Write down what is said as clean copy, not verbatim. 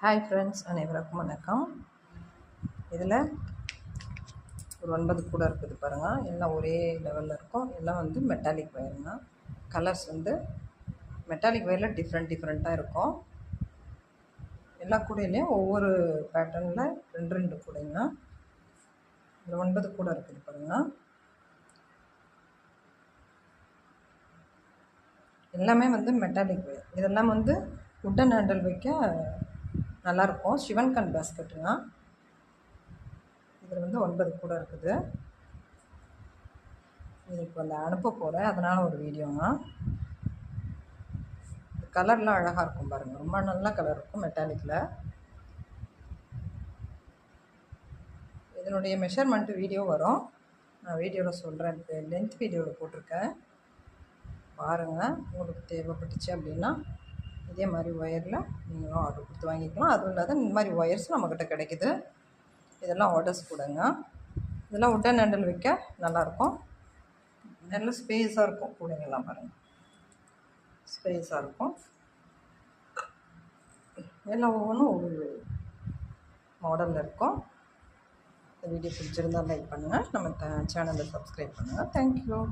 Hi friends, அனைவருக்கும் வணக்கம். இதில் ஒரு 9 கூட இருக்குது பாருங்கள். எல்லாம் ஒரே லெவலில் இருக்கும். எல்லாம் வந்து மெட்டாலிக் வயருங்க. கலர்ஸ் வந்து மெட்டாலிக் வயரில் டிஃப்ரெண்ட்டாக இருக்கும். எல்லா கூடையிலையும் ஒவ்வொரு பேட்டர்னில் 2 கூடைங்க. இதில் 9 கூட இருக்குது பாருங்கள். எல்லாமே வந்து மெட்டாலிக் வயர். இதெல்லாம் வந்து உட்டன் ஹேண்டில் வைக்க நல்லாயிருக்கும். சிவன் கண் பேஸ்கெட்டுங்க. இதில் வந்து 9 கூட இருக்குது. இது இப்போ வந்து அனுப்ப போகிறேன், அதனால் ஒரு வீடியோங்க. கலர்லாம் அழகாக இருக்கும் பாருங்கள். ரொம்ப நல்ல கலர் இருக்கும் மெட்டாலிக்கில். இதனுடைய மெஷர்மெண்ட்டு வீடியோ வரும், நான் வீடியோவில் சொல்கிறேன். இப்போ லென்த் வீடியோவில் போட்டிருக்கேன் பாருங்கள். உங்களுக்கு தேவைப்பட்டுச்சு அப்படின்னா இதே மாதிரி ஒயரில் நீங்களும் ஆர்டர் கொடுத்து வாங்கிக்கலாம். அதுவும் இல்லாத இந்த மாதிரி ஒயர்ஸ் நம்மக்கிட்ட கிடைக்குது. இதெல்லாம் ஆர்டர்ஸ் கூடங்க. இதெல்லாம் உட்டன் ஹேண்டில் வைக்க நல்லாயிருக்கும். நல்ல ஸ்பேஸாக இருக்கும். கூடைங்கள்லாம் பாருங்கள், ஸ்பேஸாக இருக்கும். எல்லாம் ஒவ்வொன்றும் ஒரு மாடலில் இருக்கும். இந்த வீடியோ பிடிச்சிருந்தால் லைக் பண்ணுங்கள். நம்ம சேனலை சப்ஸ்கிரைப் பண்ணுங்கள். தேங்க்யூ.